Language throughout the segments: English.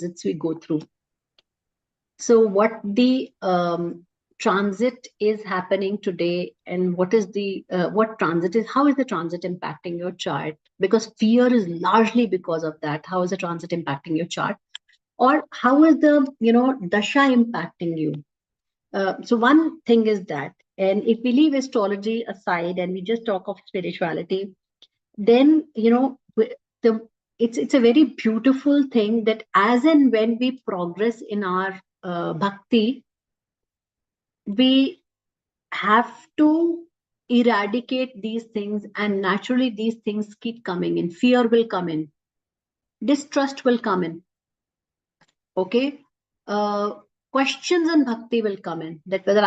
transits we go through. So what the transit is happening today, and what is the what transit is, how is the transit impacting your chart? Because fear is largely because of that. How is the transit impacting your chart? Or how is the dasha impacting you? So one thing is that, and if we leave astrology aside and we just talk of spirituality, then the it's a very beautiful thing that as and when we progress in our bhakti, we have to eradicate these things, and naturally these things keep coming in. Fear will come in, distrust will come in, okay, questions in bhakti will come in, that whether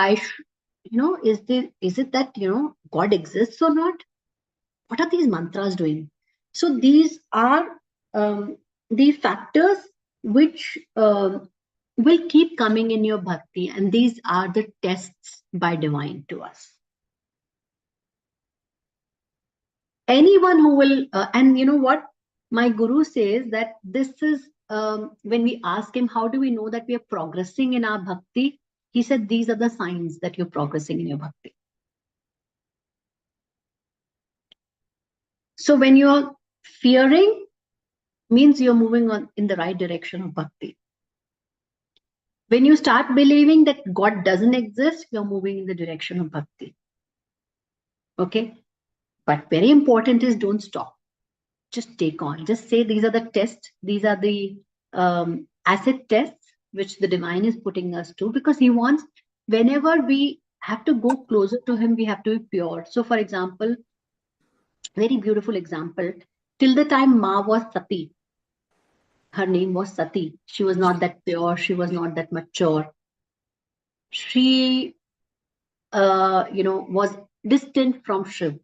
is it that God exists or not? What are these mantras doing? So these are the factors which will keep coming in your bhakti, and these are the tests by divine to us. Anyone who will, and you know what, my guru says that this is, when we ask him, how do we know that we are progressing in our bhakti? He said, these are the signs that you're progressing in your bhakti. So when you're fearing, means you're moving on in the right direction of bhakti. When you start believing that God doesn't exist, you're moving in the direction of bhakti. Okay? But very important is, don't stop. Just take on. Just say, these are the tests. These are the acid tests which the divine is putting us to, because he wants, whenever we have to go closer to him, we have to be pure. So for example, very beautiful example, till the time Maa was Sati, her name was Sati, she was not that pure, she was not that mature. She was distant from Shiv.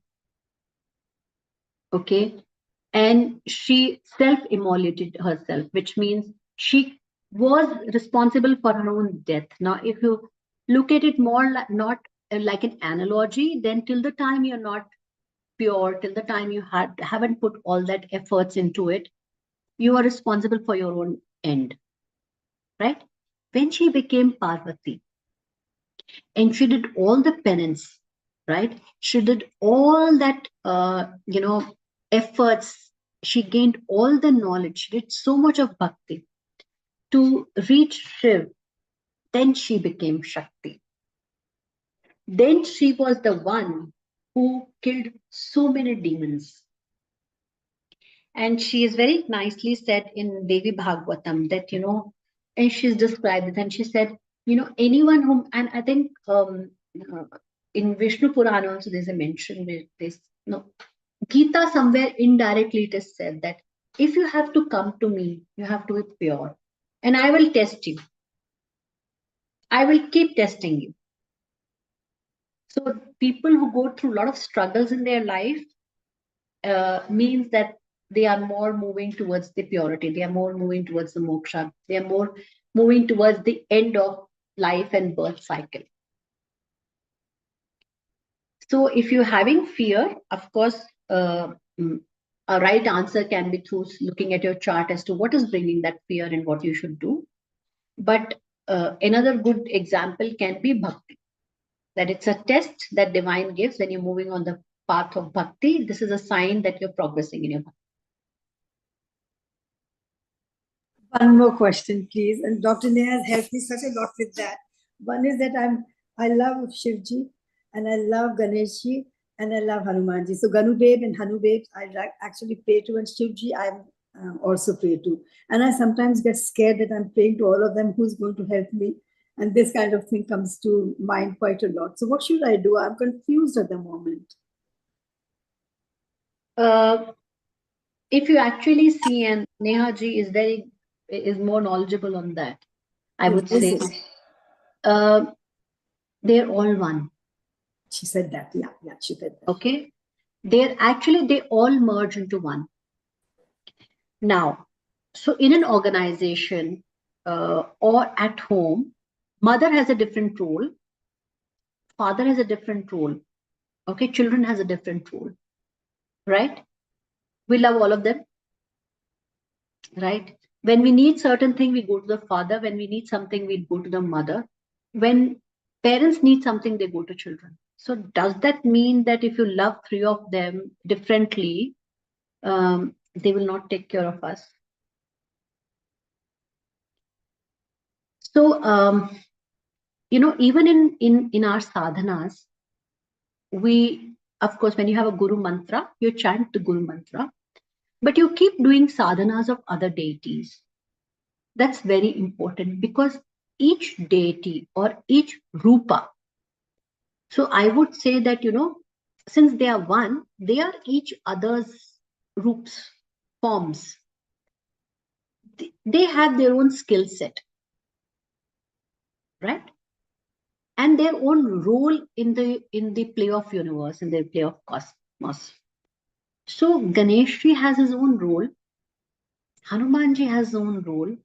Okay. And she self-immolated herself, which means she was responsible for her own death. Now, if you look at it more not like an analogy, then till the time you're not pure, till the time you haven't put all that efforts into it, you are responsible for your own end, right? When she became Parvati, and she did all the penance, right? She did all that, efforts. She gained all the knowledge. She did so much of bhakti to reach Shiv. Then she became Shakti. Then she was the one who killed so many demons. And she is very nicely said in Devi Bhagavatam that, and she's described it, and she said, anyone whom, and I think in Vishnu Purana also there's a mention with this, Gita somewhere indirectly it is said that if you have to come to me, you have to be pure, and I will test you. I will keep testing you. So people who go through a lot of struggles in their life means that they are more moving towards the purity. They are more moving towards the moksha. They are more moving towards the end of life and birth cycle. So if you're having fear, of course, a right answer can be through looking at your chart as to what is bringing that fear and what you should do. But another good example can be bhakti, that it's a test that divine gives when you're moving on the path of bhakti. This is a sign that you're progressing in your bhakti. One more question, please. And Dr. Neha has helped me such a lot with that. One is that I love Shivji, and I love Ganeshji, and I love Hanumanji. So Ganubeb and Hanubeb, I actually pray to, and Shivji I'm also pray to. And I sometimes get scared that I'm praying to all of them, who's going to help me? And this kind of thing comes to mind quite a lot. So what should I do? I'm confused at the moment. If you actually see, and Neha ji is more knowledgeable on that, I would say they're all one. She said that. Yeah, she said that. Okay. They all merge into one. Now, so in an organization or at home, mother has a different role, father has a different role. Okay, children has a different role, right? We love all of them, right? When we need certain thing, we go to the father. When we need something, we go to the mother. When parents need something, they go to children. So does that mean that if you love three of them differently, they will not take care of us? So even in our sadhanas, we, of course, when you have a guru mantra, you chant the guru mantra, but you keep doing sadhanas of other deities. That's very important, because each deity or each rupa, so I would say that, since they are one, they are each other's roots, forms. They have their own skill set, right? And their own role in the play of universe, in the play of cosmos. So Ganeshji has his own role, Hanumanji has his own role,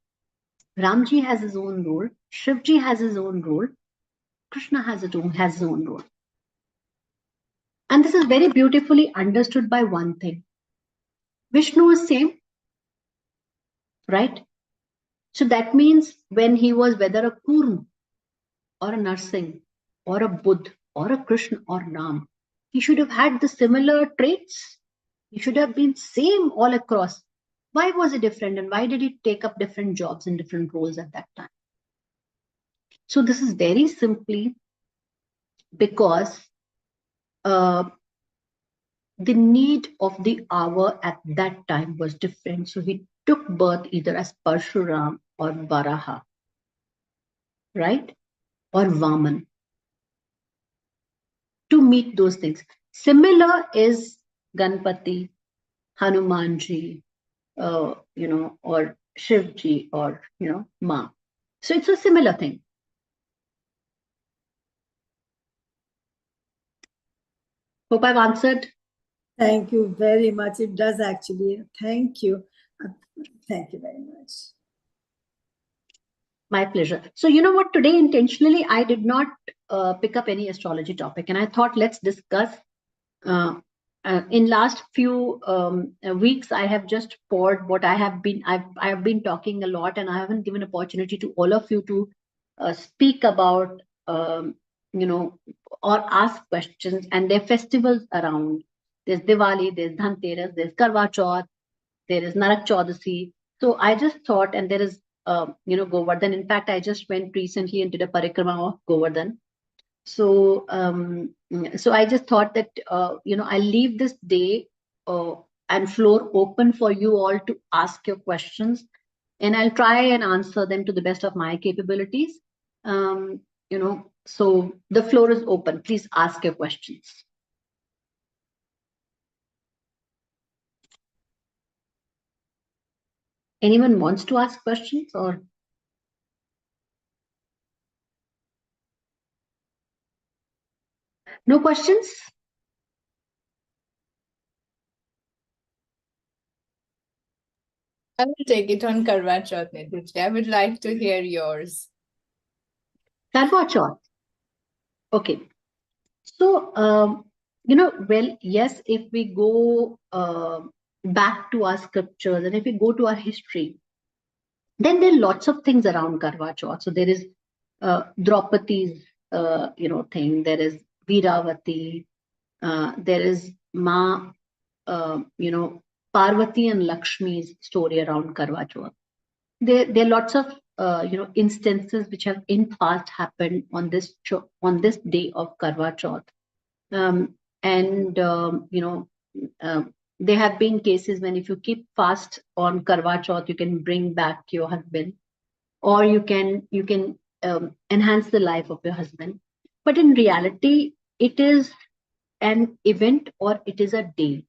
Ramji has his own role, Shivji has his own role, Krishna has his own role. And this is very beautifully understood by one thing. Vishnu is same, right? So that means when he was whether a Kurm or a Narsingh or a Buddh or a Krishna or Ram, he should have had the similar traits. He should have been same all across. Why was it different, and why did he take up different jobs and different roles at that time? So this is very simply because the need of the hour at that time was different. So he took birth either as Parshuram or Varaha, right? Or Vaman, to meet those things. Similar is Ganpati, Hanumanji, or Shivji, or, Maa. So it's a similar thing. Hope I've answered. Thank you very much. It does actually. Thank you. Thank you very much. My pleasure. So you know what, today intentionally I did not pick up any astrology topic, and I thought let's discuss. In last few weeks, I have just poured what I have been talking a lot, and I haven't given opportunity to all of you to speak about, or ask questions. And there are festivals around. There's Diwali, there's Dhanteras, there's Karwa Chauth, there is Narak Chaudhary. So I just thought, and there is, Govardhan. In fact, I just went recently and did a parikrama of Govardhan. So, so I just thought that, I'll leave this day and floor open for you all to ask your questions, and I'll try and answer them to the best of my capabilities. So the floor is open. Please ask your questions. Anyone wants to ask questions, or? No questions? I will take it on Karwa Chauth, Nidhi. I would like to hear yours. Karwa Chauth. Okay. So, well, yes, if we go back to our scriptures, and if we go to our history, then there are lots of things around Karwa Chauth. So there is Draupadi's, thing. There is Veeravati. There is Maa, Parvati and Lakshmi's story around Karwa Chauth. There are lots of instances which have in past happened on this day of Karwa Chauth. There have been cases when if you keep fast on Karwa Chauth, you can bring back your husband, or you can enhance the life of your husband. But in reality, it is an event, or it is a day.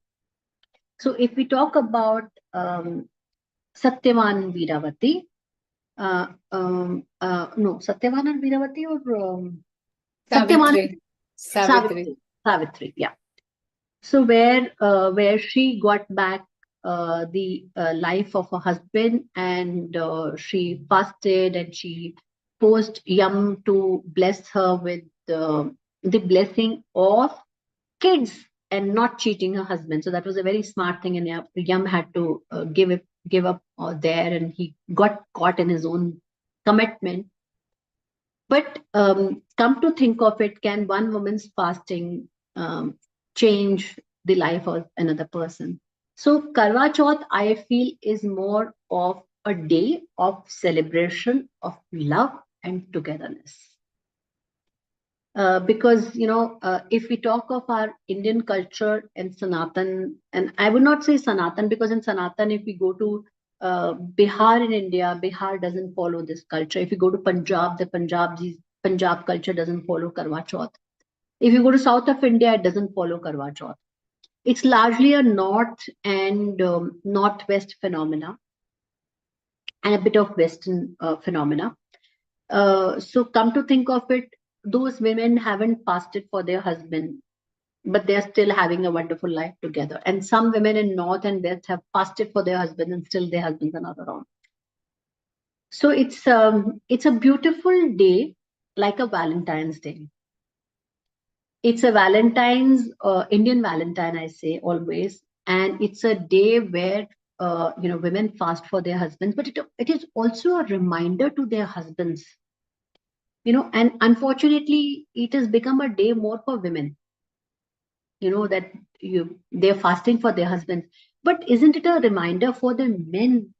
So if we talk about Satyavan and Veeravati, no, Satyavan and Veeravati, or Satyavan, Savitri, yeah. So where she got back the life of her husband, and she fasted, and she forced Yam to bless her with the blessing of kids and not cheating her husband. So that was a very smart thing, and Yam had to give give up there, and he got caught in his own commitment. But come to think of it, can one woman's fasting change the life of another person? So Karwa Chauth, I feel, is more of a day of celebration of love and togetherness. Because, if we talk of our Indian culture and Sanatan, and I would not say Sanatan, because in Sanatan, if we go to Bihar in India, Bihar doesn't follow this culture. If you go to Punjab, the Punjab culture doesn't follow Karwa Chauth. If you go to south of India, it doesn't follow Karwa Chauth. It's largely a north and northwest phenomena, and a bit of western phenomena. So come to think of it, those women haven't fasted for their husband, but they're still having a wonderful life together. And some women in north and west have fasted for their husband, and still their husbands are not around. So it's a beautiful day, like a Valentine's Day. It's a Valentine's, Indian Valentine, I say always, and it's a day where women fast for their husbands, but it is also a reminder to their husbands. And unfortunately, it has become a day more for women. That they're fasting for their husbands, but isn't it a reminder for the men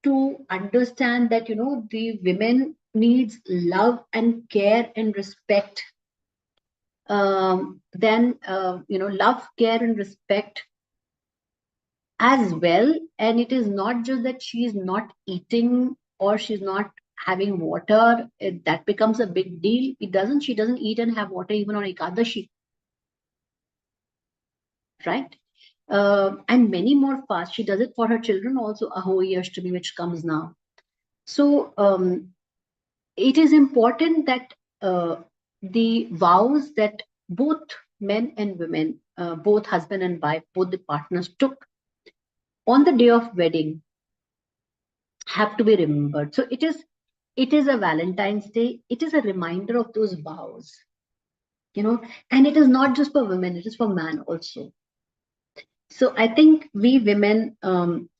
to understand that the women needs love and care and respect? Then love, care, and respect as well. And it is not just that she's not eating or she's not having water. That becomes a big deal. She doesn't eat and have water even on Ekadashi, right? And many more fasts. She does it for her children also, Ahoi Ashtami, which comes now. So it is important that the vows that both men and women, both husband and wife, both the partners took on the day of wedding have to be remembered. So it is a Valentine's Day. It is a reminder of those vows, and it is not just for women, it is for man also. So I think we women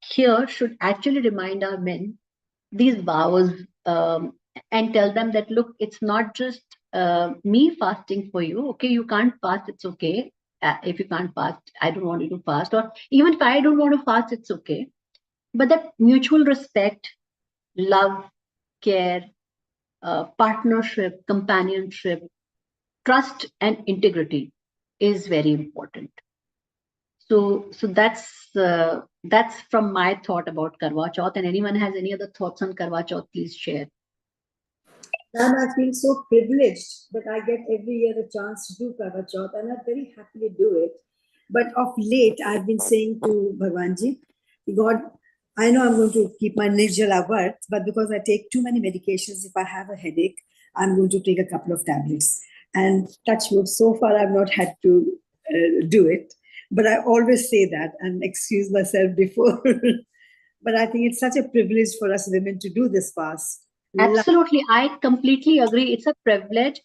here should actually remind our men these vows, and tell them that, look, it's not just me fasting for you. Okay, you can't fast, it's okay. If you can't fast, I don't want you to fast. Or even if I don't want to fast, it's okay. But that mutual respect, love, care, partnership, companionship, trust, and integrity is very important. So that's from my thought about Karwa Chauth. And anyone has any other thoughts on Karwa Chauth, please share. Ma'am, I feel so privileged that I get every year a chance to do Karwa Chauth, and I very happily do it. But of late, I've been saying to Bhagwanji, God, I know I'm going to keep my Nirjala Vart, but because I take too many medications, if I have a headache, I'm going to take a couple of tablets. And touch wood, so far I've not had to do it. But I always say that and excuse myself before. But I think it's such a privilege for us women to do this fast. Absolutely, I completely agree. It's a privilege.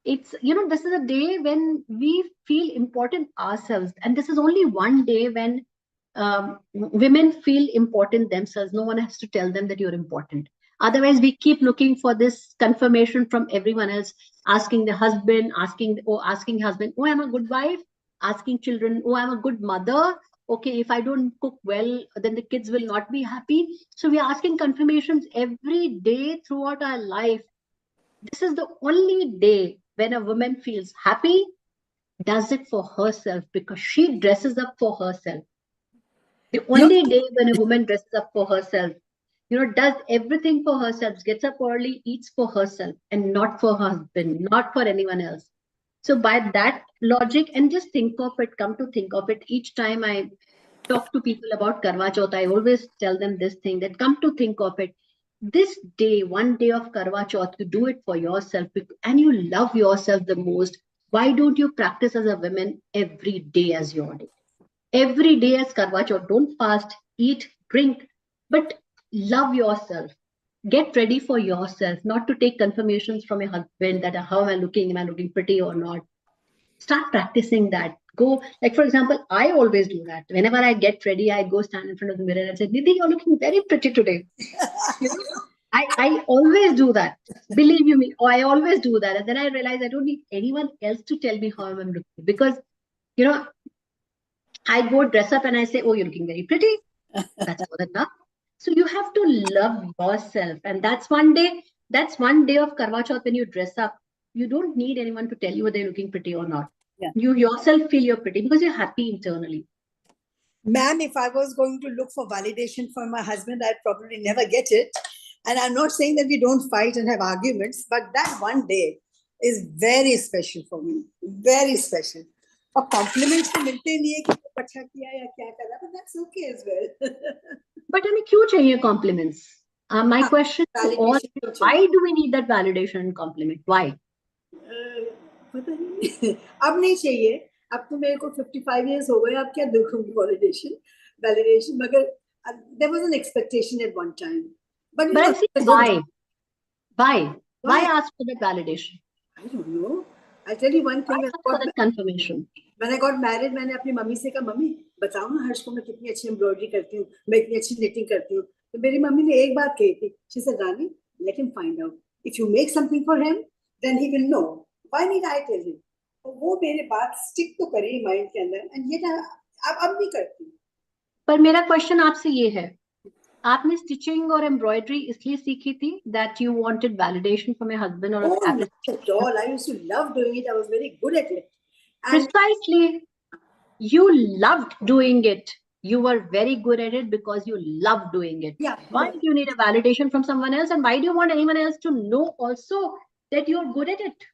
It's, this is a day when we feel important ourselves, and this is only one day when women feel important themselves. No one has to tell them that you're important. Otherwise, we keep looking for this confirmation from everyone else, asking the husband, asking husband, oh, I'm a good wife, asking children, oh, I'm a good mother. Okay, if I don't cook well, then the kids will not be happy. So we are asking confirmations every day throughout our life. This is the only day when a woman feels happy, does it for herself, because she dresses up for herself. The only day when a woman dresses up for herself, does everything for herself, gets up early, eats for herself, and not for her husband, not for anyone else. So by that logic, and just come to think of it, each time I talk to people about Karwa Chauth, I always tell them this thing, that come to think of it, this day, one day of Karwa Chauth, you do it for yourself and you love yourself the most. Why don't you practice as a woman every day as your day? Every day as Karwa Chauth. Don't fast, eat, drink, but love yourself. Get ready for yourself, not to take confirmations from your husband that how am I looking pretty or not. Start practicing that. go, like for example, I always do that. Whenever I get ready, I go stand in front of the mirror and say, Nidhi, you're looking very pretty today. You know, I always do that. Believe you me, I always do that. And then I realize I don't need anyone else to tell me how I'm looking, because you know, I go dress up and I say, oh, you're looking very pretty. That's more than enough. So you have to love yourself. And that's one day of Karwa Chauth when you dress up. You don't need anyone to tell you whether you're looking pretty or not. Yeah. You yourself feel you're pretty because you're happy internally. Ma'am, if I was going to look for validation from my husband, I'd probably never get it. And I'm not saying that we don't fight and have arguments, but that one day is very special for me. Very special. और compliments तो मिलते नहीं है कि अच्छा किया या क्या करा, but that's okay as well. But हमें क्यों चाहिए compliments? My question to all: why do we need that validation and compliment? Why? पता नहीं. अब नहीं चाहिए. अब तो मेरे को 55 years हो गए. अब क्या देखूंगी validation. मगर there was an expectation at one time. But I'm saying why? Why ask for that validation? I don't know. I'll tell you one thing. Why ask for that confirmation? When I got married, मैंने अपनी mummy से कहा, mummy बताओ ना हर्ष को मैं कितनी अच्छी एम्ब्रॉयडरी करती हूँ, मैं इतनी अच्छी knitting करती हूँ. तो मेरी मम्मी ने एक बात कही थी. She said, Rani, let him find out. If you make something for him, then he will know. Why need I tell him? तो वो मेरे बात stick तो करी माइंड के अंदर. And ये ना अब नहीं करती. पर मेरा क्वेश्चन आपसे ये है, आपने स्टिचिंग और एम्ब्रॉयडरी इसलिए सीखी थी that you wanted validation from your husband or not at all. I used to love doing it. I was very good at it. And precisely, you loved doing it. You were very good at it because you loved doing it. Yeah. Why do you need a validation from someone else, and why do you want anyone else to know also that you're good at it?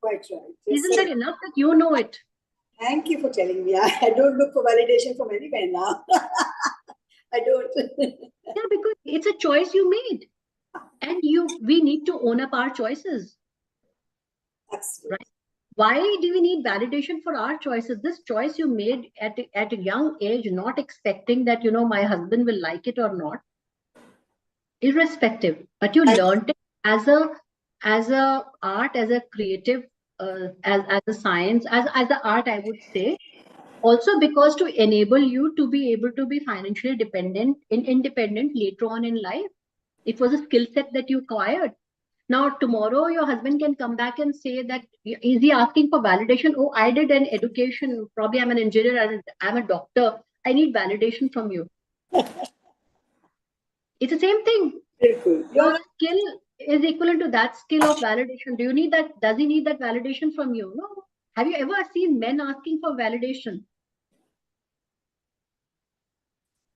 Quite right. Isn't that enough that you know it? Thank you for telling me. I don't look for validation from anywhere now. I don't. Yeah, because it's a choice you made, and we need to own up our choices. Absolutely. Right? Why do we need validation for our choices? This choice you made at a young age, not expecting that my husband will like it or not, irrespective. But you learned it as a art, as a creative, as a science, as the art, I would say. Also, because to enable you to be able to be financially independent later on in life, it was a skill set that you acquired. Now, tomorrow, your husband can come back and say that, is he asking for validation? Oh, I did an education. Probably I'm an engineer and I'm a doctor. I need validation from you. It's the same thing. Your skill is equivalent to that skill of validation. Do you need that? Does he need that validation from you? No. Have you ever seen men asking for validation?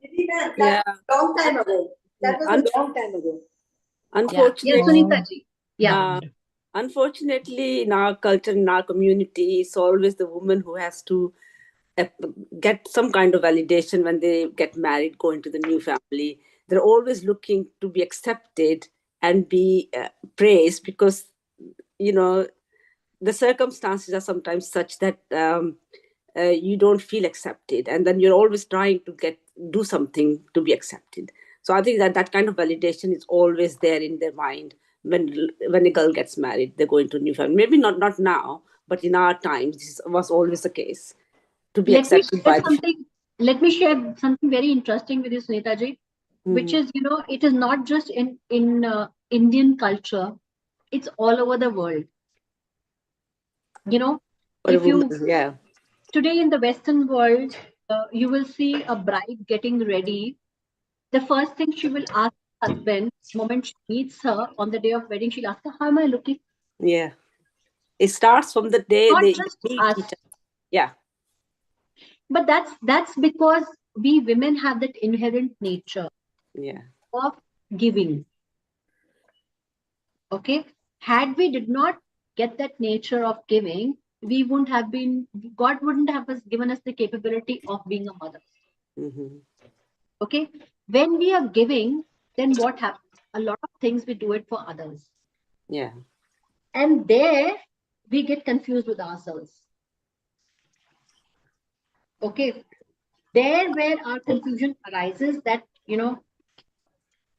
Yeah. Long time ago. That was a long time ago. Unfortunately, yes, Sunita ji. Yeah. Unfortunately, in our culture, in our community, it's always the woman who has to get some kind of validation when they get married, go into the new family. They're always looking to be accepted and be praised because, the circumstances are sometimes such that you don't feel accepted. And then you're always trying to do something to be accepted. So I think that kind of validation is always there in their mind when a girl gets married, they go into a new family. Maybe not now, but in our times, this was always the case. To be accepted by let me share something very interesting with you, Sunita ji, which is, it is not just in Indian culture, it's all over the world. Today in the Western world, you will see a bride getting ready. The first thing she will ask her husband, the moment she meets her on the day of wedding, she'll ask her, how am I looking? Yeah. It starts from the day not they just meet us. each other. Yeah. But that's because we women have that inherent nature of giving. Okay. Had we did not get that nature of giving, God wouldn't have given us the capability of being a mother. Okay. When we are giving, then what happens? A lot of things we do it for others. Yeah. And there we get confused with ourselves. Okay. There where our confusion arises that,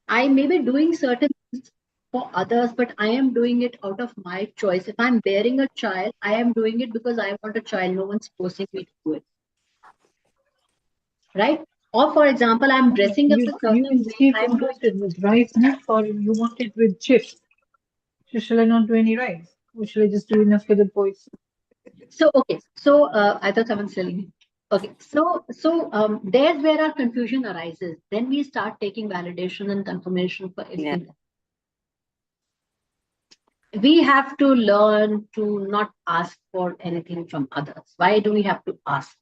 I may be doing certain things for others, but I am doing it out of my choice. If I'm bearing a child, I am doing it because I want a child. No one's forcing me to do it. Right? Or for example, I'm dressing up a You certain way. insist I'm on doing roasted with rice, no? Or you want it with chips. So shall I not do any rice? Or shall I just do enough for the boys? so okay. So I thought someone's telling me. Okay, so there's where our confusion arises. Then we start taking validation and confirmation for Yeah. everything. We have to learn to not ask for anything from others. Why do we have to ask?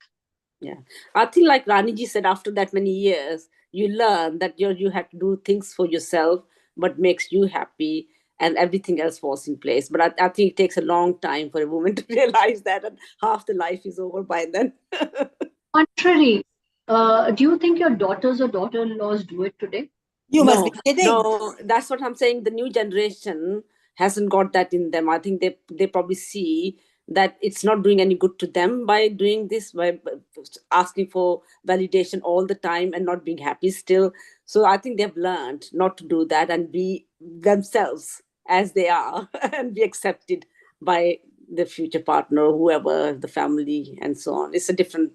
Yeah, I think like Raniji said, after that many years, you learn that you have to do things for yourself, what makes you happy, and everything else falls in place. But I think it takes a long time for a woman to realize that, and half the life is over by then. Contrary, do you think your daughters or daughter-in-laws do it today? You must No, be kidding. no, that's what I'm saying. The new generation hasn't got that in them. I think they probably see that it's not doing any good to them by doing this, by asking for validation all the time and not being happy still. So I think they've learned not to do that and be themselves as they are and be accepted by the future partner, whoever, the family, and so on. It's a different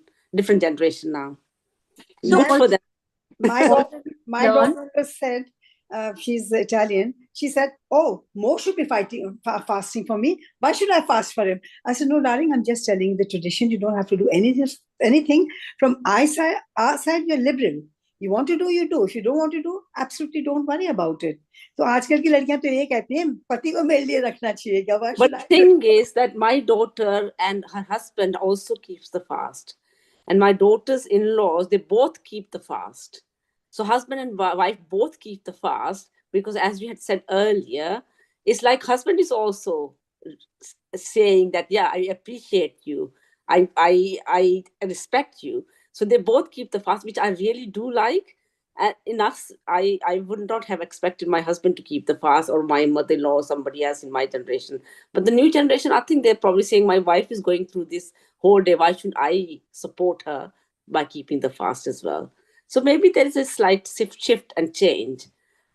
generation now. So Good for them. My also daughter, my learn. daughter said, she's Italian. She said, "Oh, Mo should be fasting for me. Why should I fast for him?" I said, "No, darling, I'm just telling you the tradition. You don't have to do anything. From our side, we're liberal. You want to do, you do. If you don't want to do, absolutely don't worry about it." तो आजकल की लड़कियां तो ये कहती हैं पति को मेरे लिए रखना चाहिए क्या why But should the I thing is that my daughter and her husband also keeps the fast. And my daughter's in-laws, they both keep the fast. So husband and wife both keep the fast because as we had said earlier, it's like husband is also saying that, yeah, I appreciate you. I respect you. So they both keep the fast, which I really do like. And in us, I would not have expected my husband to keep the fast or my mother-in-law or somebody else in my generation. But the new generation, I think they're probably saying my wife is going through this whole day. Why should I support her by keeping the fast as well? So maybe there is a slight shift and change.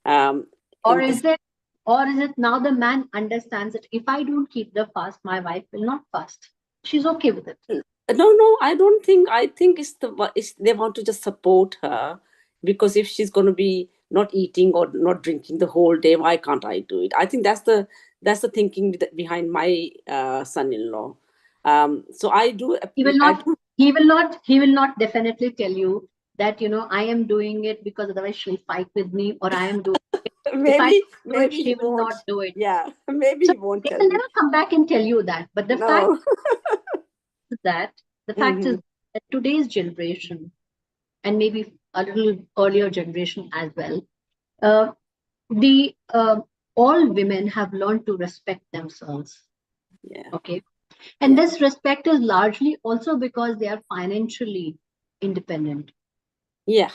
Or In this. is it now the man understands that if I don't keep the fast, my wife will not fast. She's okay with it. No, I don't think. I think it's they want to just support her because if she's going to be not eating or not drinking the whole day, why can't I do it? I think that's the thinking behind my son-in-law. So I do. He will I not, do. he will not definitely tell you that, I am doing it because otherwise she'll fight with me, or I am doing it. If I Maybe do it, maybe she he will won't. not do it. Yeah, maybe So he won't they tell will me. never come back and tell you that. But No. that the fact is Mhm. that today's generation, and maybe a little earlier generation as well, uh, the all women have learned to respect themselves. Yeah. Okay. And Yeah. this respect is largely also because they are financially independent. Yeah.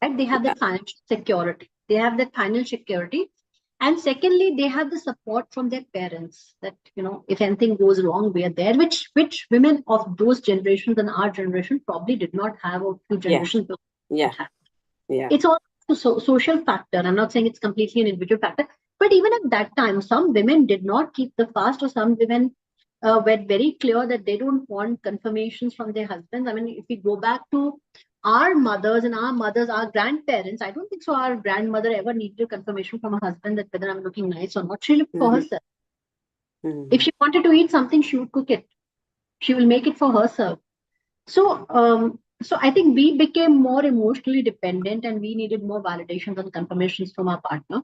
Right? They have Yeah. that financial security. They have that financial security. And secondly, they have the support from their parents that, if anything goes wrong, we are there, which women of those generations and our generation probably did not have, or few Yeah. generations before Yeah. have. Yeah. It's also a social factor. I'm not saying it's completely an individual factor, but even at that time, some women did not keep the fast, or some women were very clear that they don't want confirmations from their husbands. I mean, if we go back to our mothers and our grandparents, I don't think so. Our grandmother ever needed a confirmation from her husband that whether I'm looking nice or not. She looked for Mhm. herself. Mhm. If she wanted to eat something, she would cook it. She will make it for herself. So I think we became more emotionally dependent, and we needed more validations and confirmations from our partner.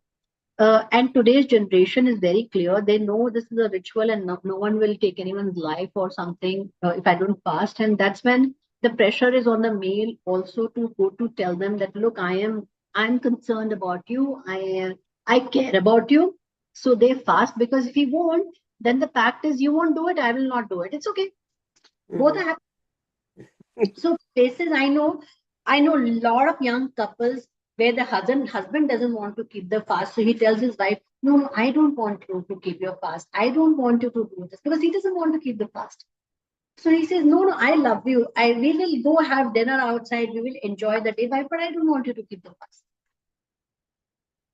And today's generation is very clear. They know this is a ritual, and no one will take anyone's life or something if I don't fast. And that's when the pressure is on the male also to go to tell them that, look, I'm concerned about you. I care about you. So they fast, because if you won't, then the fact is you won't do it. I will not do it. It's okay. Both Mhm. are happy. So places I know a lot of young couples where the husband doesn't want to keep the fast. So he tells his wife, no, I don't want you to keep your fast. I don't want you to do this, because he doesn't want to keep the fast. So he says, no, I love you. We will go have dinner outside. We will enjoy the day, but I don't want you to keep the fast.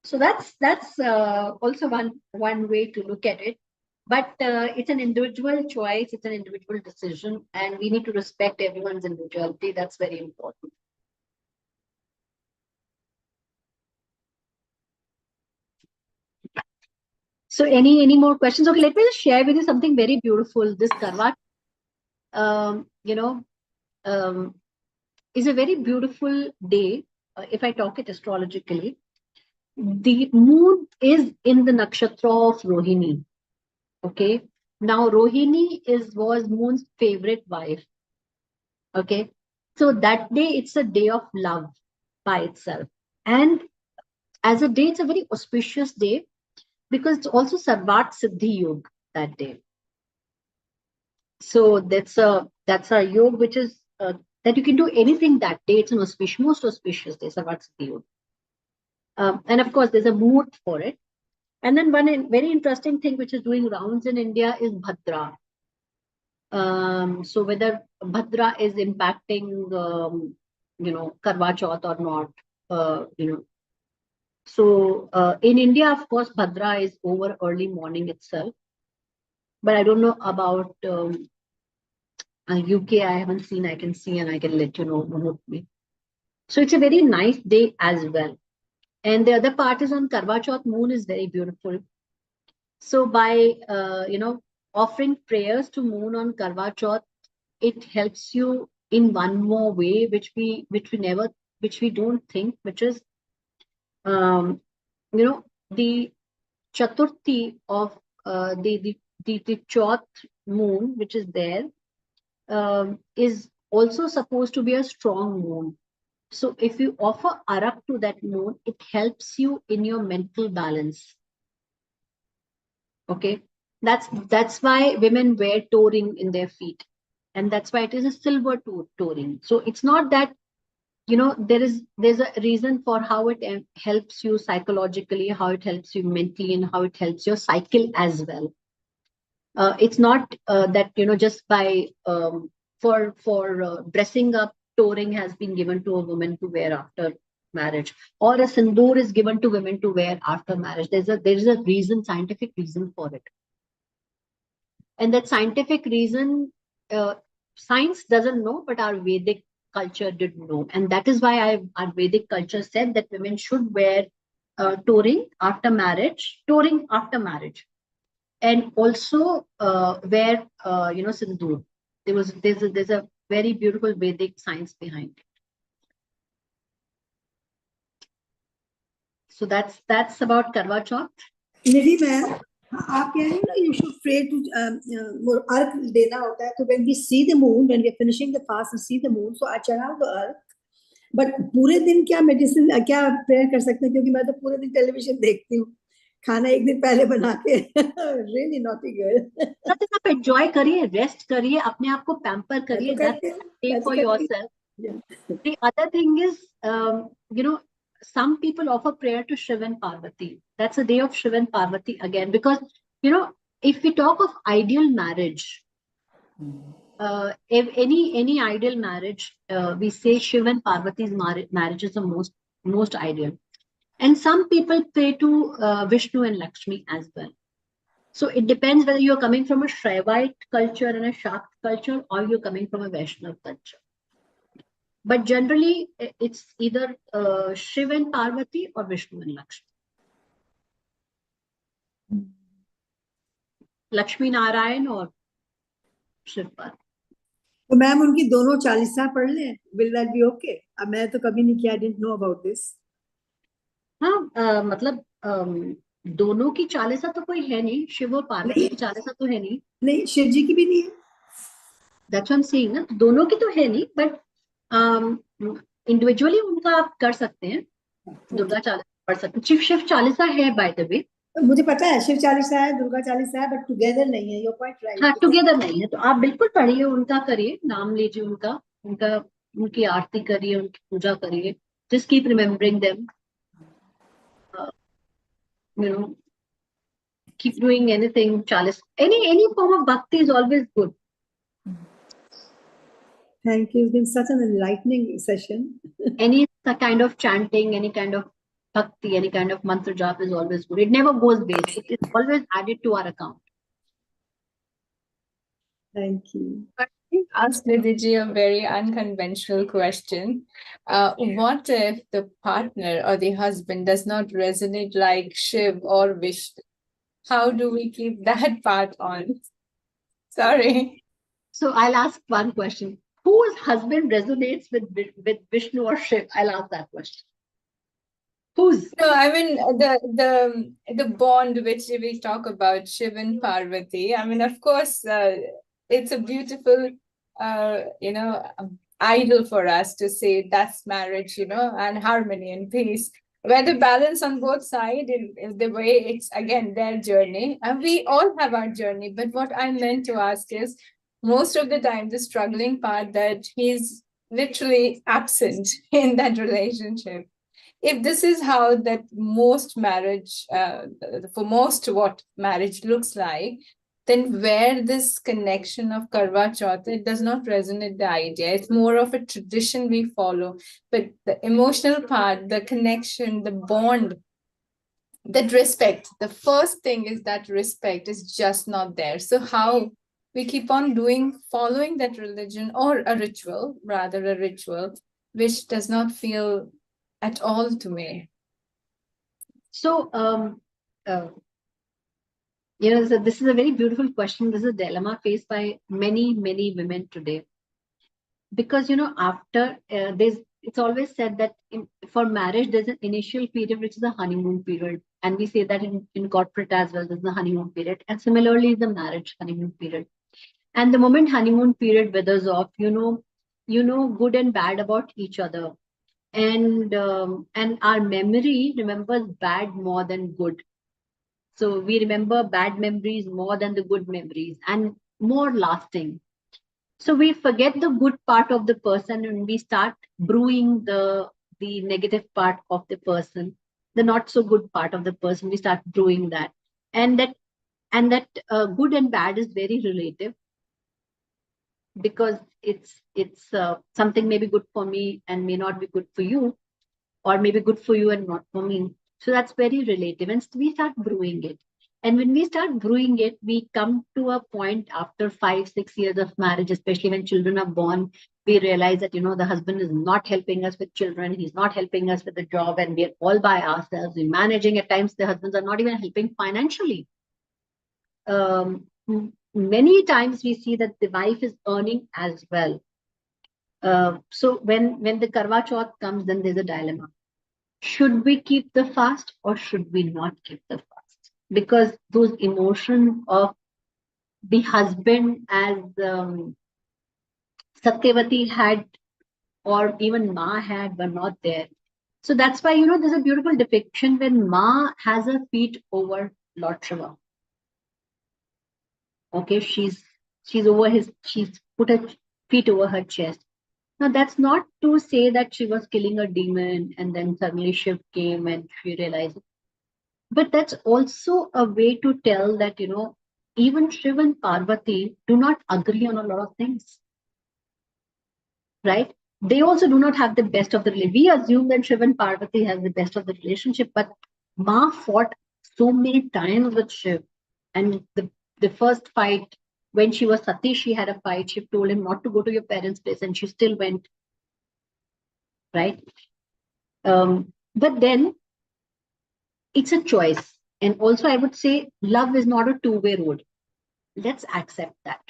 So that's also one way to look at it. But it's an individual choice, it's an individual decision, and we need to respect everyone's individuality. That's very important. So any more questions? Okay, let me just share with you something very beautiful. This Karwa, you know, is a very beautiful day. If I talk it astrologically, the moon is in the nakshatra of Rohini. Okay. Now Rohini was Moon's favorite wife. Okay. So that day it's a day of love by itself. And as a day, it's a very auspicious day because it's also Sarvat Siddhi Yog that day. So that's a yog which is that you can do anything that day. It's an most auspicious day, Sarvat Siddhi Yog. And of course, there's a mood for it. And then one very interesting thing which is doing rounds in India is Bhadra. So whether Bhadra is impacting, Karwa Chauth or not, So in India, of course, Bhadra is over early morning itself. But I don't know about UK. I haven't seen. I can see and I can let you know. So it's a very nice day as well. And the other part is on Karwa Chauth, moon is very beautiful. So by, offering prayers to moon on Karwa Chauth, it helps you in one more way, which we don't think, which is, the Chaturthi of the Chauth moon, which is there, is also supposed to be a strong moon. So if you offer arak to that moon, it helps you in your mental balance. Okay, that's why women wear toe-ring in their feet, and that's why it is a silver toe-ring. So it's not that there's a reason for how it helps you psychologically, how it helps you mentally, and how it helps your cycle as well. It's not that just by for dressing up, toe-ring has been given to a woman to wear after marriage, or a sindoor is given to women to wear after marriage. There's a reason, scientific reason for it, and that scientific reason, science doesn't know, but our Vedic culture did know, and that is why our Vedic culture said that women should wear toe-ring after marriage, and also wear sindoor. There's a very beautiful Vedic science behind it. So that's about Karwa Chauth. Nidhi ma'am, आप कह रही हो ना, you should pray to more अर्घ देना होता है. So when we see the moon, when we are finishing the fast and see the moon, so I चढ़ाओ the अर्घ. But पूरे दिन क्या मेडिसिन क्या प्रेयर कर सकते हैं, क्योंकि मैं तो पूरे दिन टेलीविजन देखती हूँ, खाना एक दिन पहले बना के. Really naughty girl. आप एंजॉय करिए, रेस्ट करिए, अपने आप को पैम्पर करिए. That's for yourself. Yeah. The other thing is, some people offer prayer to Shiva and Parvati. That's a day of Shiva and Parvati again, because if we talk of ideal marriage, if any ideal marriage, we say Shiva and Parvati's marriage is the most ideal. And some people pray to Vishnu and Lakshmi as well. So it depends whether you're coming from a Shaivite culture and a Shakt culture, or you're coming from a Vaishnav culture. But generally, it's either Shiva and Parvati or Vishnu and Lakshmi. Lakshmi Narayan or Shiv Parvati. तो ma'am उनकी दोनों चालीसा पढ़ लें, will that be okay? अब मैं तो कभी नहीं किया, I didn't know about this. हाँ, मतलब दोनों की चालीसा तो कोई है नहीं, शिव और पार्वती की चालीसा तो है नहीं. नहीं, शिव जी की भी नहीं है. That's what I'm saying ना, दोनों की तो है नहीं, but इंडिविजुअली उनका आप कर सकते हैं. दुर्गा चालीसा पढ़ सकते हैं. शिव चालीसा है by the way. मुझे पता है शिव चालीसा है, दुर्गा चालीसा है, बट टुगेदर नहीं है. You're quite right. हाँ, टुगेदर नहीं है, तो आप बिल्कुल पढ़िए, उनका करिए, नाम लीजिए उनकी आरती करिए, उनकी पूजा करिए. Just keep remembering them. Keep doing anything, chalis. Any form of bhakti is always good. Thank you. It's been such an enlightening session. Any kind of chanting, any kind of bhakti, any kind of mantra jap is always good. It never goes waste. It is always added to our account. Thank you. Ask Nidhi a very unconventional question. What if the partner or the husband does not resonate like Shiv or Vishnu? How do we keep that part on? Sorry. So I'll ask one question. Whose husband resonates with Vishnu or Shiv? I'll ask that question. Whose? No, I mean the bond which we talk about, Shiv and Parvati. I mean, of course, it's a beautiful, idol for us to say that's marriage, and harmony and peace. Where the balance on both sides in the way it's again their journey, and we all have our journey. But what I meant to ask is, most of the time, the struggling part that he's literally absent in that relationship. If this is how that most marriage, for most what marriage looks like, then where this connection of Karwa Chauth, it does not resonate the idea. It's more of a tradition we follow. But the emotional part, the connection, the bond, that respect, the first thing is that respect is just not there. So how we keep on following that religion or a ritual, rather a ritual, which does not feel at all to me. So, so this is a very beautiful question. This is a dilemma faced by many, many women today. Because, after it's always said that for marriage, there's an initial period, which is a honeymoon period. And we say that in corporate as well, there's the honeymoon period. And similarly, the marriage honeymoon period. And the moment honeymoon period withers off, you know good and bad about each other. And our memory remembers bad more than good. So we remember bad memories more than the good memories and more lasting. So we forget the good part of the person and we start brewing the negative part of the person, the not so good part of the person. We start brewing that, and that good and bad is very relative, because it's something may be good for me and may not be good for you, or maybe good for you and not for me. So that's very relative, and we start brewing it. And when we start brewing it, we come to a point after 5-6 years of marriage, especially when children are born, we realize that, the husband is not helping us with children. He's not helping us with the job, and we're all by ourselves. We're managing. At times, the husbands are not even helping financially. Many times we see that the wife is earning as well. So when the Karwa Chauth comes, then there's a dilemma. Should we keep the fast or should we not keep the fast? Because those emotions of the husband, as Satyavati had, or even Maa had, were not there. So that's why, there's a beautiful depiction when Maa has her feet over Lord Shiva. Okay, she's put her feet over her chest. Now, that's not to say that she was killing a demon and then suddenly Shiv came and she realized it. But that's also a way to tell that, even Shiv and Parvati do not agree on a lot of things. Right? They also do not have the best of the relationship. We assume that Shiv and Parvati has the best of the relationship, but Maa fought so many times with Shiv. And the first fight, when she was Sati, she had a fight. Shiv told him not to go to your parents' place, and she still went. Right? But then it's a choice. And also, I would say love is not a two-way road. Let's accept that.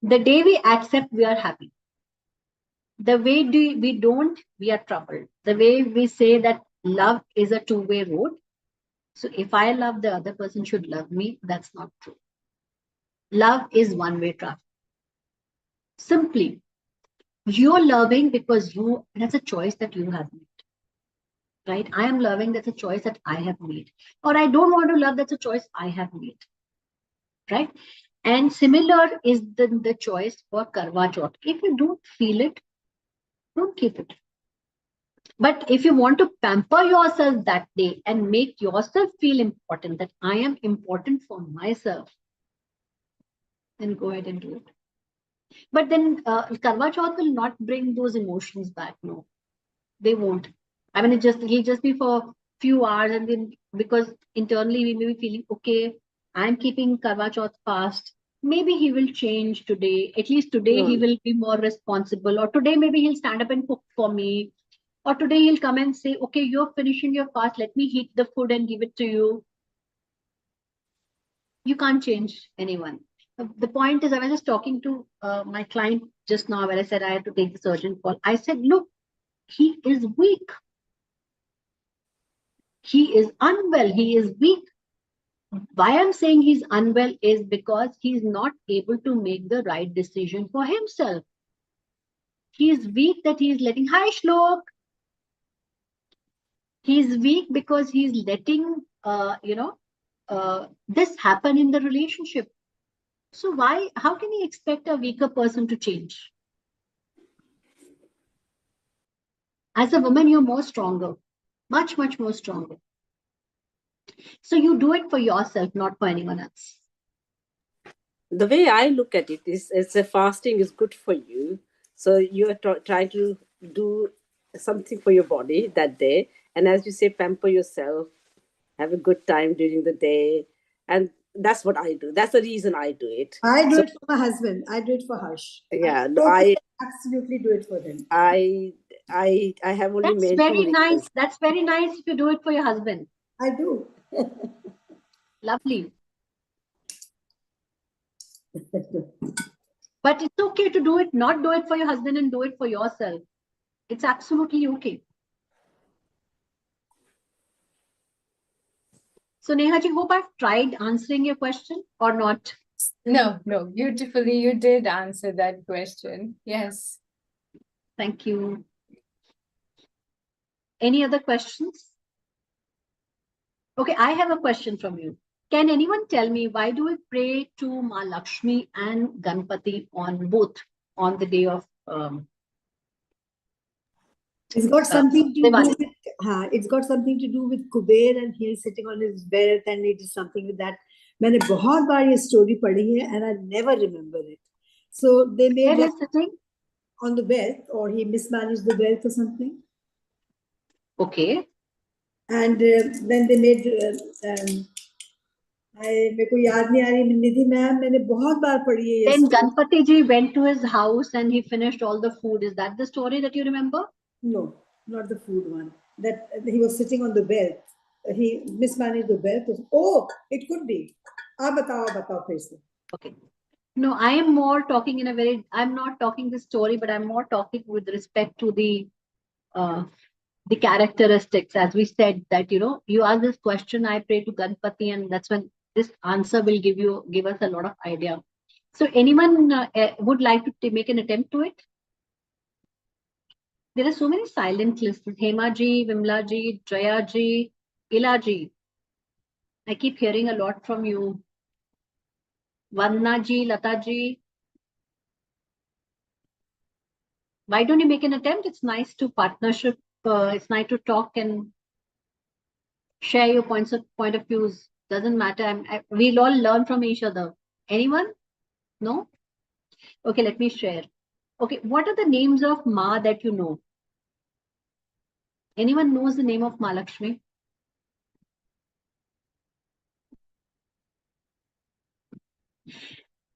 The day we accept, we are happy. The way we don't, we are troubled. The way we say that love is a two-way road. So if I love, the other person should love me, that's not true. Love is one-way traffic. Simply, you're loving because that's a choice that you have made. Right? I am loving, that's a choice that I have made. Or I don't want to love, that's a choice I have made. Right? And similar is the choice for Karwa Chauth. If you don't feel it, don't keep it. But if you want to pamper yourself that day and make yourself feel important, that I am important for myself, then go ahead and do it. But then Karwa Chauth will not bring those emotions back. No, they won't. I mean, he'll just be for few hours, and then because internally we may be feeling, okay, I'm keeping Karwa Chauth fast. Maybe he will change today. At least today he No. will be more responsible. Or today maybe he'll stand up and cook for me. Or today he'll come and say, okay, you're finishing your fast. Let me heat the food and give it to you. You can't change anyone. The point is, I was just talking to my client just now when I said I had to take this urgent call. I said, look, he is weak. He is unwell. He is weak. Why I'm saying he's unwell is because he's not able to make the right decision for himself. He is weak that he is letting, hi Shlok. He's weak because he's letting, this happen in the relationship. So how can he expect a weaker person to change? As a woman, you're more stronger, much, much more stronger. So you do it for yourself, not for anyone else. The way I look at it is, it's a fasting is good for you. So you're trying to do something for your body that day. And as you say, pamper yourself, have a good time during the day. And that's what I do. That's the reason I do it. I do So, it for my husband. I do it for Harsh. yeah, I absolutely do it for him. I have only That's made very 2 nice. liters. That's very nice if you do it for your husband. I do. Lovely. But it's okay to do it, not do it for your husband and do it for yourself. It's absolutely okay. So Neha ji, hope I've tried answering your question or not. No, beautifully you did answer that question. Yes. Thank you. Any other questions? Okay, I have a question from you. Can anyone tell me why do we pray to Maa Lakshmi and Ganpati on both on the day of It's got something to do Diwali? with it's got something to do with Kuber, and he's sitting on his bed, and it is something with that. मैंने बहुत बार ये story पढ़ी है, and I never remember it. So they made Where like is sitting? on the bed, or he mismanaged the belt or something. Okay. And then they made मेरे को याद नहीं आ रही निधि मैम मैंने बहुत बार पढ़ी है ये Then story. Ganpati ji went to his house and he finished all the food. Is that the story that you remember? No, not the food one. That he was sitting on the belt. He mismanaged the belt. Oh, it could be. आप बताओ फिर से. Okay. No, I am more talking in a very, I'm not talking the story, but I'm more talking with respect to the characteristics. As we said that, you ask this question, I pray to Ganpati, and that's when this answer will give us a lot of idea. So anyone would like to make an attempt to it? There are so many silent lists. Hema ji, Vimla ji, Jaya ji, Ila ji. I keep hearing a lot from you. Vanna ji, Lata ji. Why don't you make an attempt? It's nice to partnership. It's nice to talk and share your point of views. Doesn't matter. We'll all learn from each other. Anyone? No? Okay, let me share. Okay, what are the names of Ma that you know? Anyone knows the name of Maa Lakshmi?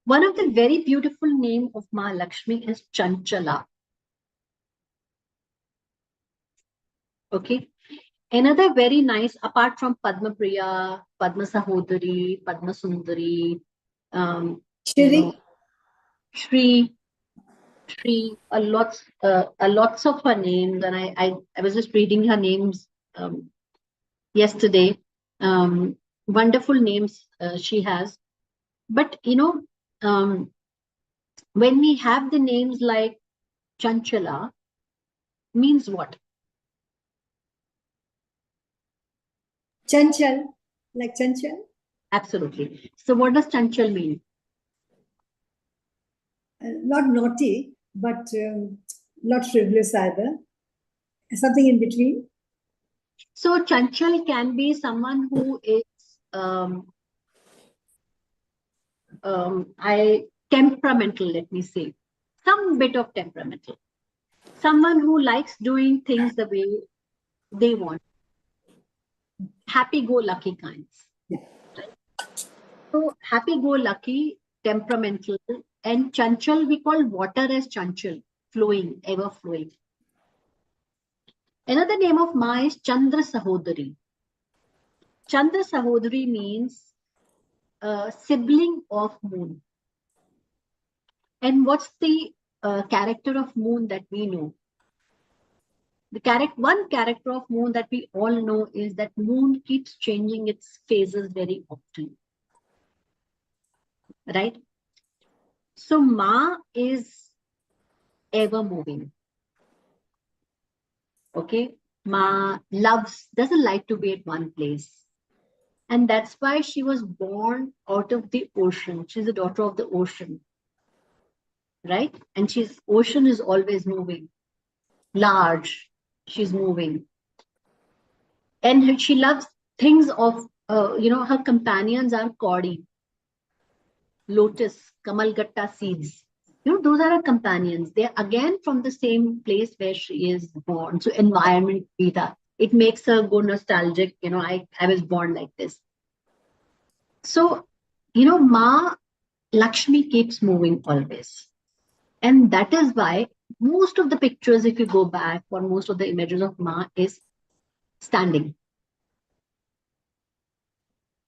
One of the very beautiful name of Maa Lakshmi is Chanchala. Okay. Another very nice, apart from Padma Priya, Padma Sahodari, Padma Sundari, Shri, a lots of her names, and I was just reading her names yesterday. Wonderful names she has, but when we have the names like Chanchala, means what? Chanchal, like Chanchal? Absolutely. So what does Chanchal mean? Not naughty, but not frivolous either. Something in between. So Chanchal can be someone who is temperamental, let me say, some bit of temperamental. Someone who likes doing things the way they want. Happy-go-lucky kinds. Right? So happy-go-lucky, temperamental, and chanchal, we call water as chanchal, flowing, ever flowing. Another name of Maa is Chandra Sahodari. Chandra Sahodari means sibling of moon. And what's the character of moon that we know? One character of moon that we all know is that moon keeps changing its phases very often. Right? So Maa is ever moving. Okay? Maa doesn't like to be at one place. And that's why she was born out of the ocean. She's the daughter of the ocean. Right? And ocean is always moving. Large. She's moving. And she loves things of, her companions are Kaudi, lotus, kamalgatta seeds. Those are her companions. They're again from the same place where she is born. So environment, it makes her go nostalgic. I was born like this. So, Maa Lakshmi keeps moving always. And that is why most of the pictures, if you go back, or most of the images of Maa is standing.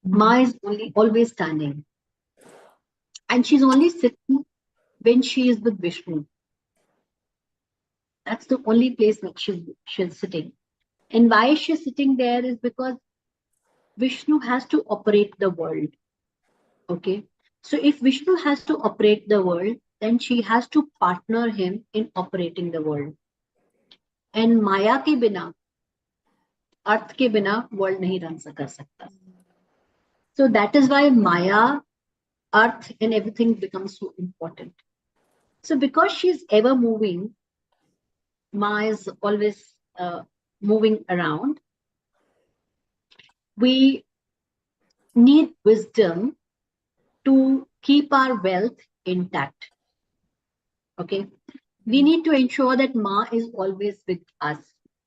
Maa is always standing. And she's only sitting when she is with Vishnu. That's the only place that she's sitting. And why she's sitting there is because Vishnu has to operate the world. Okay. So if Vishnu has to operate the world, then she has to partner him in operating the world. And Maya ke bina, अर्थ के बिना world नहीं run कर सकता. So that is why Maya, earth, and everything becomes so important. So because she's ever moving, Maa is always moving around. We need wisdom to keep our wealth intact. Okay. We need to ensure that Maa is always with us.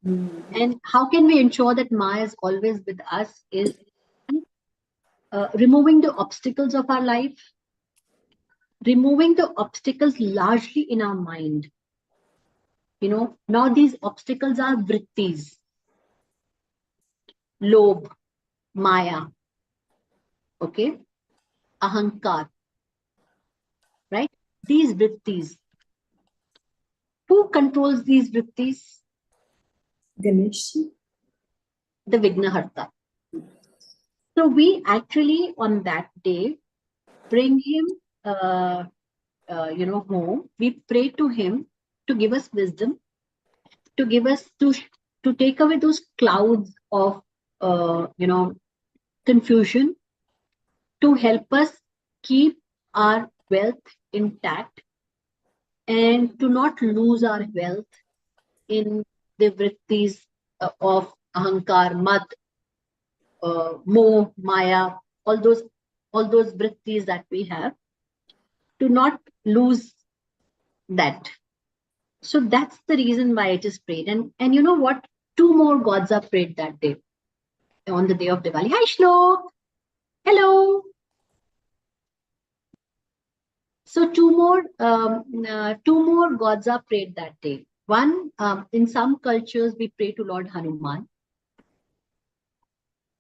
And how can we ensure that Maa is always with us is removing the obstacles of our life, removing the obstacles largely in our mind. Now these obstacles are vrittis, lobh, maya, okay, ahankar, right? These vrittis. Who controls these vrittis? Ganesh. The Vignaharta. So we actually on that day bring him, home. We pray to him to give us wisdom, to give us to take away those clouds of confusion, to help us keep our wealth intact and to not lose our wealth in the vrittis of ahankar, mad, moh, maya, all those vrittis that we have, to not lose that. So that's the reason why it is prayed. And you know what? 2 more gods are prayed that day, on the day of Diwali. Hi, Shlok. Hello. So 2 more gods are prayed that day. One, in some cultures, we pray to Lord Hanuman.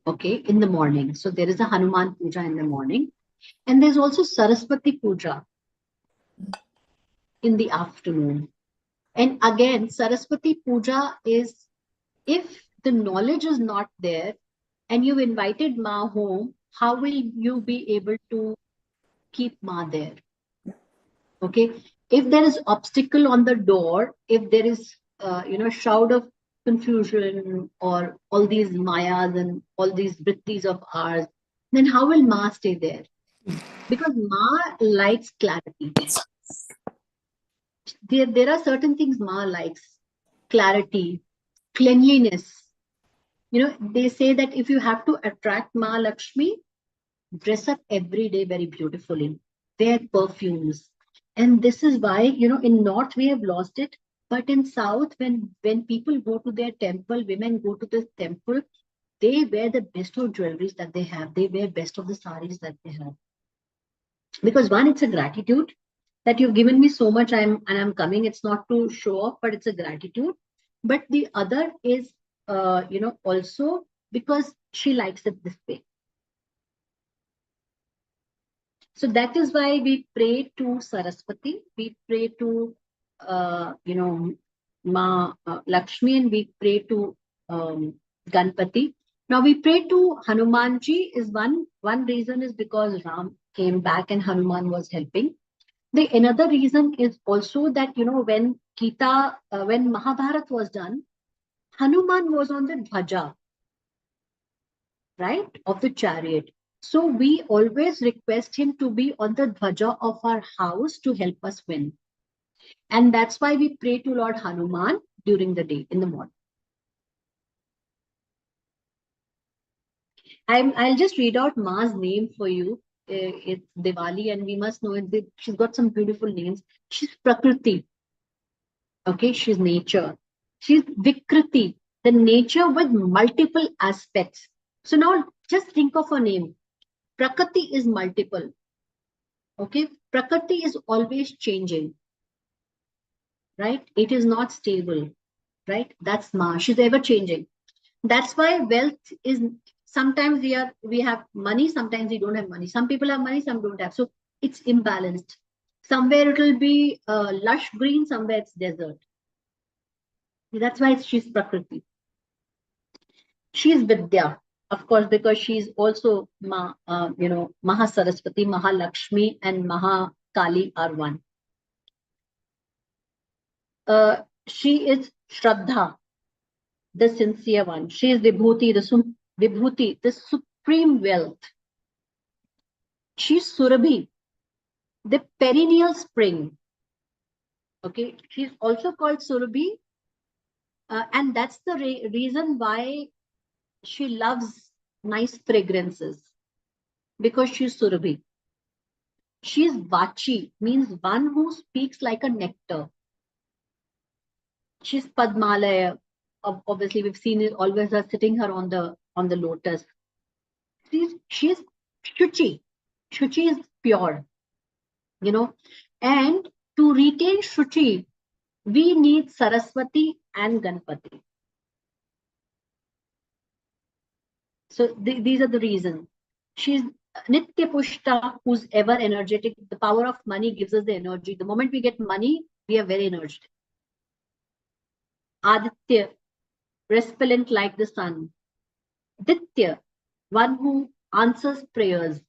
Okay, in the morning. So there is a Hanuman puja in the morning. And there's also Saraswati puja in the afternoon. And again, Saraswati puja is, if the knowledge is not there and you've invited Maa home, how will you be able to keep Maa there? Okay. If there is obstacle on the door, if there is, shroud of confusion or all these mayas and all these vrittis of ours, then how will Maa stay there? Because Maa likes clarity. There are certain things Maa likes: clarity, cleanliness. They say that if you have to attract Maa Lakshmi, dress up every day very beautifully. Wear perfumes. And this is why, in North, we have lost it. But in South, when people go to their temple, women go to the temple, they wear the best of jewelries that they have. They wear best of the saris that they have. Because one, it's a gratitude that you've given me so much, I'm coming. It's not to show off, but it's a gratitude. But the other is, also because she likes it this way. So that is why we pray to Saraswati, we pray to, Maa Lakshmi, and we pray to Ganpati. Now we pray to Hanumanji is one reason is because Ram came back and Hanuman was helping. The another reason is also that, when when Mahabharat was done, Hanuman was on the dhwaja, right, of the chariot. So we always request him to be on the dhwaja of our house to help us win. And that's why we pray to Lord Hanuman during the day, in the morning. I'll just read out Maa's name for you. It's Diwali, and we must know it. She's got some beautiful names. She's Prakriti. Okay, she's nature. She's Vikriti, the nature with multiple aspects. So now just think of her name. Prakriti is multiple. Okay, Prakriti is always changing, right? It is not stable, right? That's Maa. She's ever changing. That's why wealth is sometimes we have money, sometimes we don't have money. Some people have money, some don't have. So it's imbalanced. Somewhere it will be lush green, somewhere it's desert. That's why she's Prakriti. She's Vidya, of course, because she's also Maha Saraswati, Maha Lakshmi, and Maha Kali are one. She is Shraddha, the sincere one. She is Vibhuti, the supreme wealth. She's Surabhi, the perennial spring. Okay, she's also called Surabhi, and that's the reason why she loves nice fragrances, because she's Surabhi. She's Vachi, means one who speaks like a nectar. She's Padmalaya. Obviously, we've seen it always her sitting her on the lotus. She's Shuchi. Shuchi is pure, and to retain Shuchi, we need Saraswati and Ganpati. So these are the reasons. She's Nitya Pushta, who's ever energetic. The power of money gives us the energy. The moment we get money, we are very energetic. Aditya, resplendent like the sun. Ditya, one who answers prayers.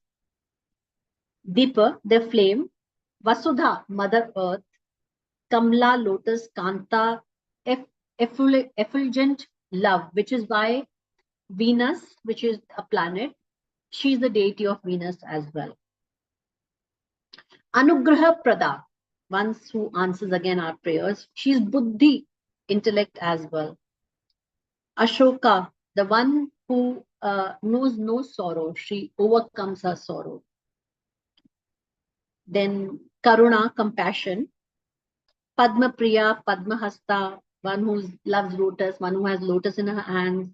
Deepa, the flame. Vasudha, Mother Earth. Kamla, lotus. Kanta, effulgent love, which is why Venus, which is a planet, she's the deity of Venus as well. Anugraha Prada, one who answers again our prayers. She's Buddhi, intellect as well. Ashoka, the one who knows no sorrow, she overcomes her sorrow. Then Karuna, compassion. Padma Priya, Padma Hasta, one who loves lotus, one who has lotus in her hands.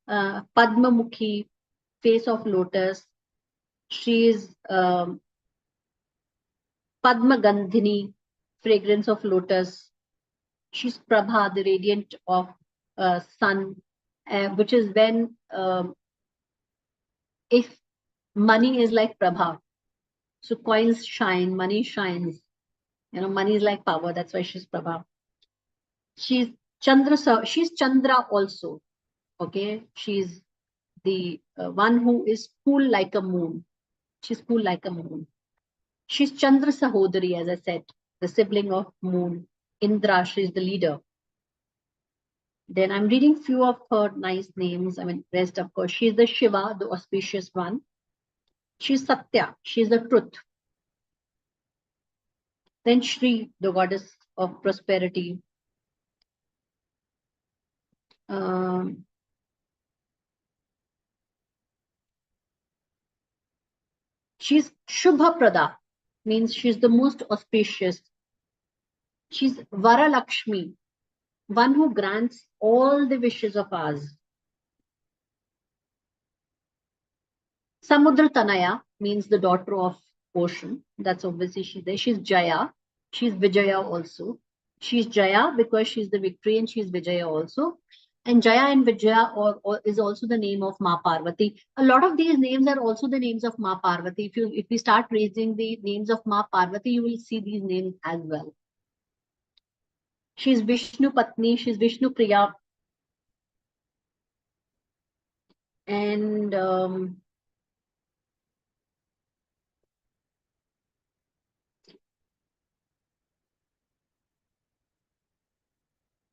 Padma Mukhi, face of lotus. She is Padma Gandhini, fragrance of lotus. She's Prabha, the radiant of sun, which is when if money is like Prabha, so coins shine, money shines. Money is like power. That's why she's Prabha. She's Chandra. She's Chandra also. Okay, she's the one who is cool like a moon. She's cool like a moon. She's Chandra Sahodari, as I said, the sibling of moon. Indra, she's the leader. Then I'm reading few of her nice names. I mean, rest, of course. She's the Shiva, the auspicious one. She's Satya, she's the truth. Then Shri, the goddess of prosperity. She's Shubha Prada, means she's the most auspicious. She's Vara Lakshmi, one who grants all the wishes of ours. Samudra Tanaya means the daughter of ocean. That's obviously she's there. She's Jaya. She's Vijaya also. She's Jaya because she's the victory, and she's Vijaya also. And Jaya and Vijaya is also the name of Ma Parvati. A lot of these names are also the names of Ma Parvati. If we start raising the names of Ma Parvati, you will see these names as well. She's Vishnu Patni. She's Vishnu Priya. And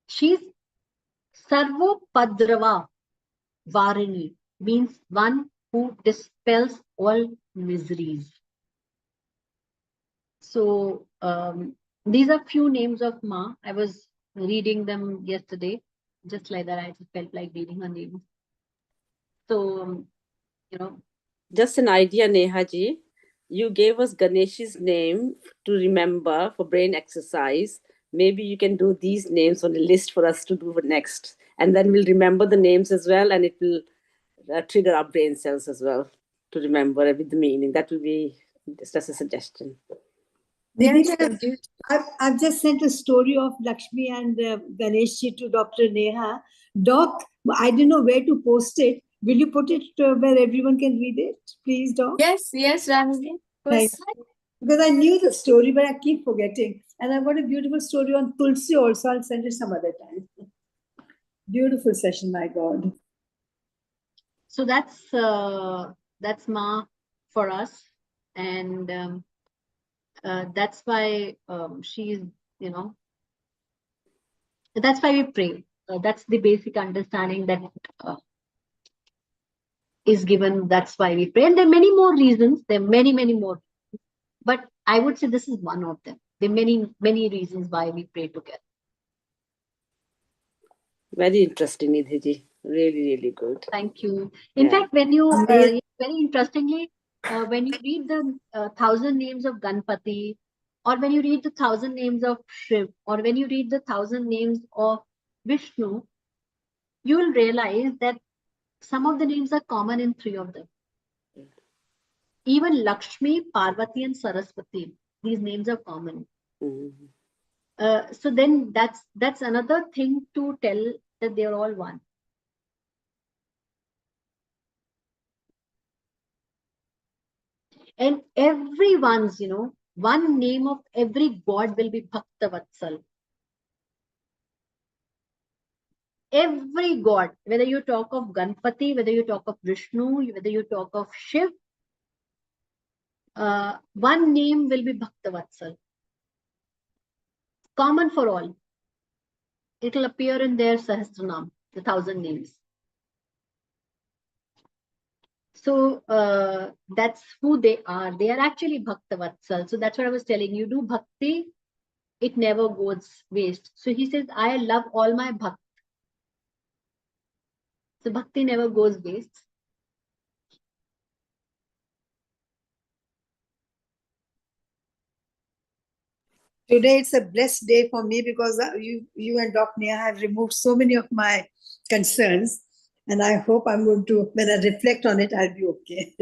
she's Sarvopadrava Varini, means one who dispels all miseries. So these are few names of Ma. I was reading them yesterday, just like that. I just felt like reading her name. So Just an idea, Neha ji. You gave us Ganesh's name to remember for brain exercise. Maybe you can do these names on the list for us to do next. And then we'll remember the names as well, and it will trigger our brain cells as well to remember with the meaning. That will be just a suggestion. Nidhi, I've just sent a story of Lakshmi and Ganesh to Dr. Neha. Doc, I don't know where to post it. Will you put it where everyone can read it, please, Doc? Yes, Ramsey. Because I knew the story, but I keep forgetting. And I've got a beautiful story on Tulsi also. I'll send it some other time. Beautiful session, my God. So that's Ma for us, and that's why she's, that's why we pray. That's the basic understanding that is given. That's why we pray. And there are many more reasons. There are many, many more. But I would say this is one of them. There are many, many reasons why we pray together. Very interesting, Nidhi ji. Really, really good. Thank you. In fact, when you, very interestingly, when you read the 1,000 names of Ganpati, or when you read the 1,000 names of Shiv, or when you read the 1,000 names of Vishnu, you will realize that some of the names are common in 3 of them. Even Lakshmi, Parvati, and Saraswati, these names are common. So then that's another thing to tell that they're all one. And everyone's, one name of every god will be Bhakta Vatsal. Every god, whether you talk of Ganpati, whether you talk of Vishnu, whether you talk of Shiv, one name will be Bhakta Vatsal. Common for all. It will appear in their Sahasranam, the 1,000 names. So that's who they are. They are actually Bhakta Vatsal. So that's what I was telling you. Do bhakti, it never goes waste. So he says, I love all my bhakt. So bhakti never goes waste. Today it's a blessed day for me because you and Dr. Neha have removed so many of my concerns. And I hope I'm going to, when I reflect on it, I'll be okay.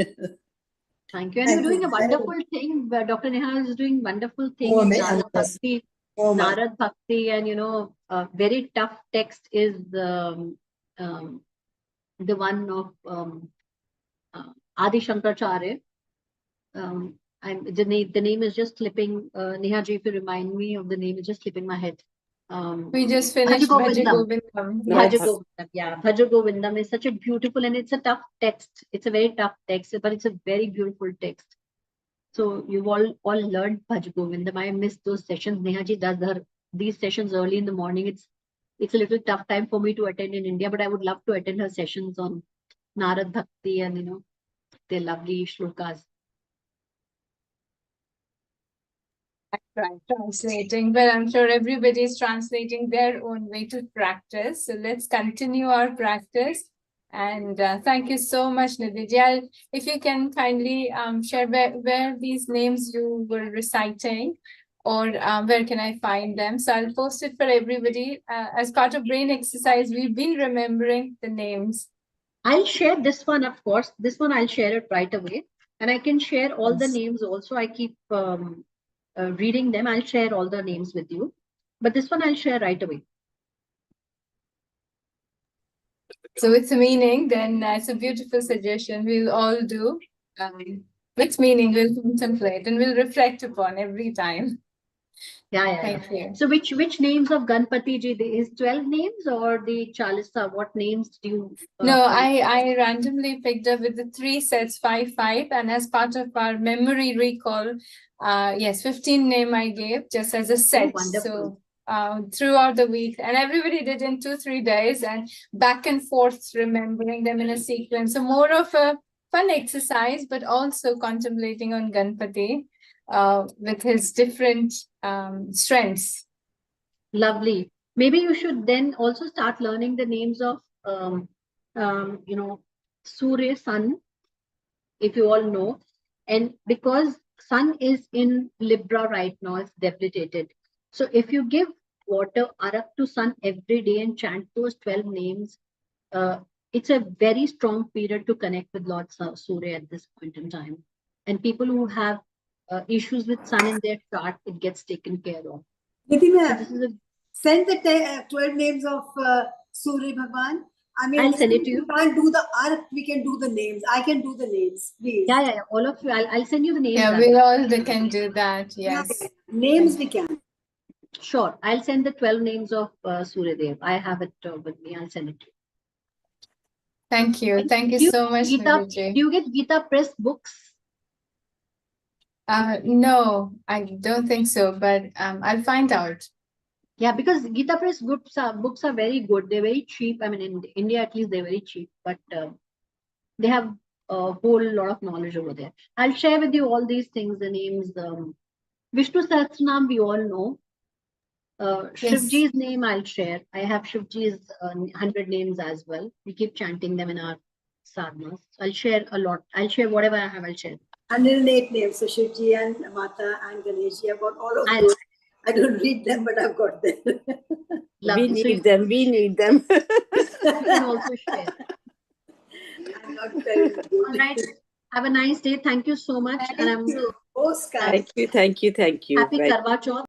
Thank you. And you're doing a wonderful thing. Dr. Neha is doing wonderful thing in Narad Bhakti. Narad Bhakti, and a very tough text is the one of Adi Shankaracharya. The name is just slipping. Neha ji, if you remind me of the name, it's just slipping my head. We just finished Bhaja Govindam. Yeah, Bhaja Govindam is such a beautiful, and it's a tough text. It's a very tough text, but it's a very beautiful text. So you've all learned Bhaja Govindam. I missed those sessions. Neha ji does these sessions early in the morning. It's a little tough time for me to attend in India, but I would love to attend her sessions on Narad Bhakti and their lovely shlokas. Translating, but I'm sure everybody's translating their own way to practice. So let's continue our practice. And thank you so much, Nidhi. If you can kindly share where these names you were reciting, or where can I find them? So I'll post it for everybody. As part of brain exercise, we've been remembering the names. I'll share this one, of course. This one I'll share it right away, and I can share all the names also. I keep reading them. I'll share all the names with you, but this one I'll share right away. So with meaning, then it's a beautiful suggestion. We'll all do. With meaning, we'll contemplate and we'll reflect upon every time. Yeah. Thank you. So which names of Ganpati ji? Is 12 names or the Chalisa? What names do you? No, I randomly picked up with the 3 sets, 5, 5, and as part of our memory recall, yes, 15 name I gave just as a set. Oh, wonderful. So throughout the week, and everybody did in 2-3 days, and back and forth remembering them in a sequence. So more of a fun exercise, but also contemplating on Ganpati with his different strengths. Lovely. Maybe you should then also start learning the names of Surya, sun, if you all know, and because sun is in Libra right now, it's debilitated. So if you give water arak to sun every day and chant those 12 names, it's a very strong period to connect with Lord Surya at this point in time. And people who have issues with sun in their chart, it gets taken care of. Nidhi, So this is send the 12 names of Surya Bhagwan. I mean, I'll send it to you. We can't do the art, we can do the names. I can do the names, please. Yeah. All of you. I'll send you the names. Yeah, we all can do that. Yes. Yeah. Names we can. Sure. I'll send the 12 names of Surya Dev. I have it with me. I'll send it to you. Thank you. Thank you so much, Nidhi. Do you get Gita Press books? No, I don't think so, but I'll find out. Yeah, because Gita Press books are very good. They're very cheap. I mean, in India at least, they're very cheap, but they have a whole lot of knowledge over there. I'll share with you all these things, the names. Vishnu Sahasranam, we all know. Shivji's name I'll share. I have Shivji's 100 names as well. We keep chanting them in our sadhanas. So I'll share a lot. I'll share whatever I have, I'll share. 108 names. So Shivji and Mata and Ganesha, I've got all of those. I don't read them, but I've got them. We need them. We need them. I can also share. I'm not very good. All right. Have a nice day. Thank you so much. Thank you. Most kind. Thank you. Happy Karwa Chauth.